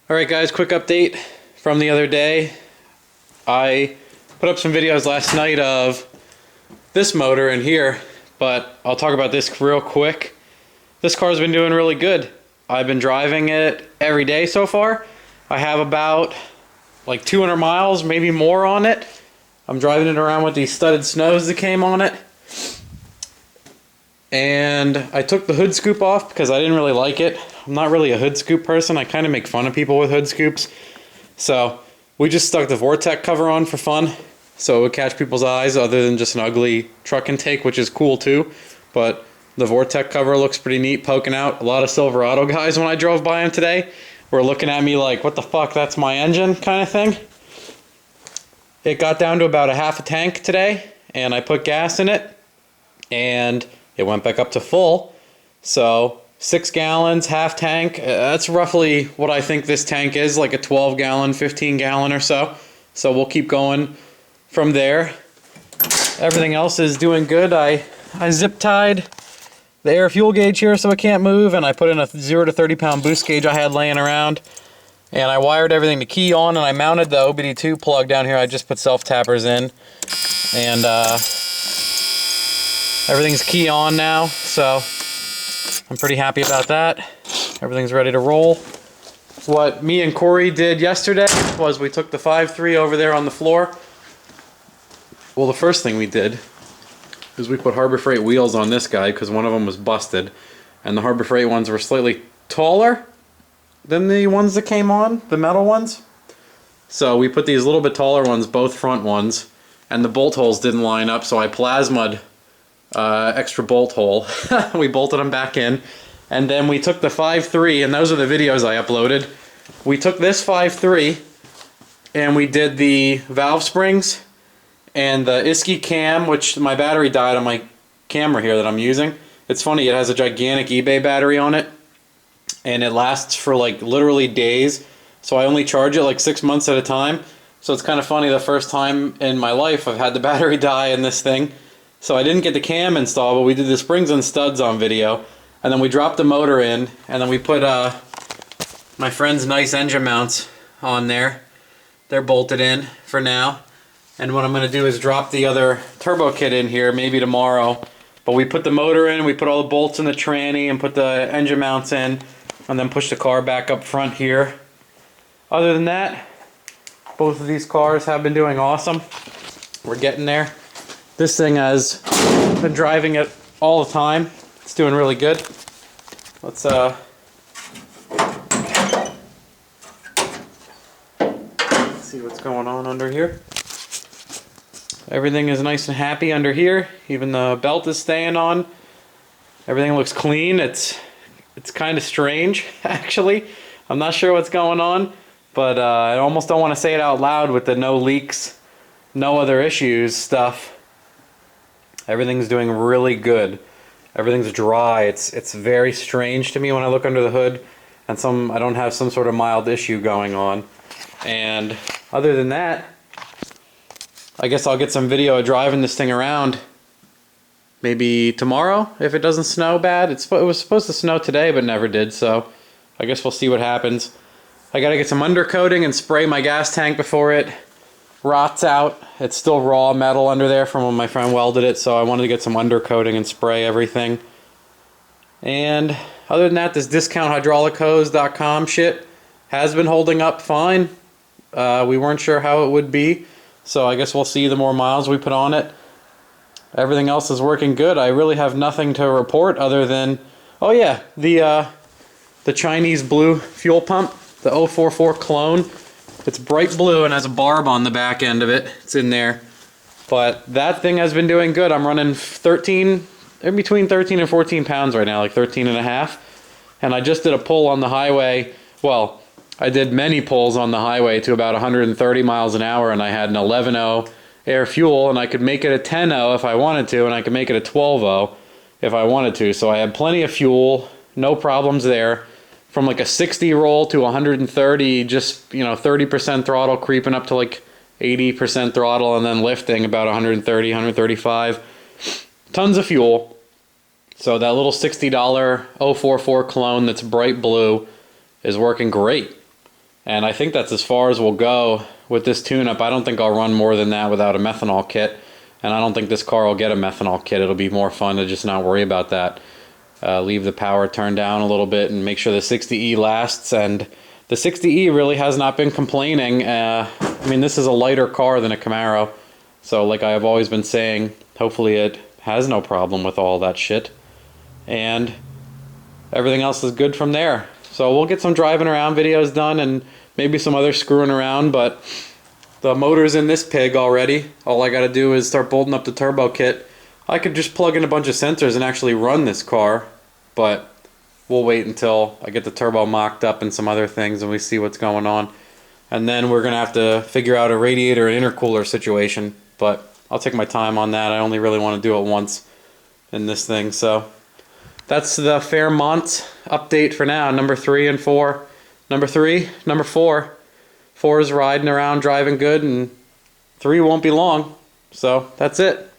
Alright guys, quick update from the other day. I put up some videos last night of this motor in here, but I'll talk about this real quick. This car's been doing really good. I've been driving it every day so far. I have about like 200 miles, maybe more on it. I'm driving it around with these studded snows that came on it. And I took the hood scoop off because I didn't really like it. I'm not really a hood scoop person. I kind of make fun of people with hood scoops. So we just stuck the Vortec cover on for fun, so it would catch people's eyes other than just an ugly truck intake, which is cool too. But the Vortec cover looks pretty neat poking out. A lot of Silverado guys, when I drove by them today, were looking at me like, what the fuck, that's my engine kind of thing. It got down to about a half a tank today, and I put gas in it, and it went back up to full. So 6 gallons, half tank. That's roughly what I think this tank is, like a 12 gallon, 15 gallon or so. So we'll keep going from there. Everything else is doing good. I zip tied the air fuel gauge here so it can't move, and I put in a 0 to 30 pound boost gauge I had laying around. And I wired everything to key on, and I mounted the OBD2 plug down here. I just put self-tappers in. And everything's key on now, so I'm pretty happy about that. Everything's ready to roll. What me and Corey did yesterday was we took the 5.3 over there on the floor. Well, the first thing we did is we put Harbor Freight wheels on this guy because one of them was busted. And the Harbor Freight ones were slightly taller than the ones that came on, the metal ones. So we put these little bit taller ones, both front ones, and the bolt holes didn't line up, so I plasma'd extra bolt hole. We bolted them back in, and then we took the 5.3, and those are the videos I uploaded. We took this 5.3 and we did the valve springs and the isky cam, which my battery died on my camera here that I'm using. It's funny, it has a gigantic eBay battery on it, and it lasts for like literally days, so I only charge it like 6 months at a time. So it's kind of funny, the first time in my life I've had the battery die in this thing. So I didn't get the cam installed, but we did the springs and studs on video. And then we dropped the motor in, and then we put my friend's nice engine mounts on there. They're bolted in for now. And what I'm going to do is drop the other turbo kit in here, maybe tomorrow. But we put the motor in, we put all the bolts in the tranny, and put the engine mounts in, and then push the car back up front here. Other than that, both of these cars have been doing awesome. We're getting there. This thing has been driving it all the time. It's doing really good. Let's see what's going on under here. Everything is nice and happy under here. Even the belt is staying on. Everything looks clean. It's kind of strange, actually. I'm not sure what's going on, but I almost don't want to say it out loud with the no leaks, no other issues stuff. Everything's doing really good. Everything's dry. It's very strange to me when I look under the hood, and I don't have some sort of mild issue going on. And other than that, I guess I'll get some video of driving this thing around maybe tomorrow if it doesn't snow bad. It was supposed to snow today but never did, so I guess we'll see what happens. I gotta get some undercoating and spray my gas tank before it rots out. It's still raw metal under there from when my friend welded it, so I wanted to get some undercoating and spray everything. And other than that, this discounthydraulichose.com shit has been holding up fine. We weren't sure how it would be, so I guess we'll see the more miles we put on it. Everything else is working good. I really have nothing to report other than, oh yeah, the Chinese blue fuel pump, the 044 clone. It's bright blue and has a barb on the back end of it. It's in there. But that thing has been doing good. I'm running between 13 and 14 pounds right now, like 13 and a half. And I just did a pull on the highway. Well, I did many pulls on the highway to about 130 miles an hour, and I had an 11.0 air fuel, and I could make it a 10.0 if I wanted to, and I could make it a 12.0 if I wanted to. So I had plenty of fuel, no problems there. From like a 60 roll to 130, just, 30% throttle, creeping up to like 80% throttle, and then lifting about 130, 135. Tons of fuel. So that little $60 044 clone that's bright blue is working great. And I think that's as far as we'll go with this tune-up. I don't think I'll run more than that without a methanol kit. And I don't think this car will get a methanol kit. It'll be more fun to just not worry about that. Leave the power turned down a little bit and make sure the 60E lasts. And the 60E really has not been complaining. I mean, this is a lighter car than a Camaro. So like I've always been saying, hopefully it has no problem with all that shit. And everything else is good from there. So we'll get some driving around videos done and maybe some other screwing around, but the motor's in this pig already. All I gotta do is start bolting up the turbo kit. I could just plug in a bunch of sensors and actually run this car, but we'll wait until I get the turbo mocked up and some other things and we see what's going on. And then we're gonna have to figure out a radiator and intercooler situation, but I'll take my time on that. I only really want to do it once in this thing, so that's the Fairmont update for now, number 3 and 4. Number 4. 4 is riding around, driving good, and 3 won't be long. So that's it.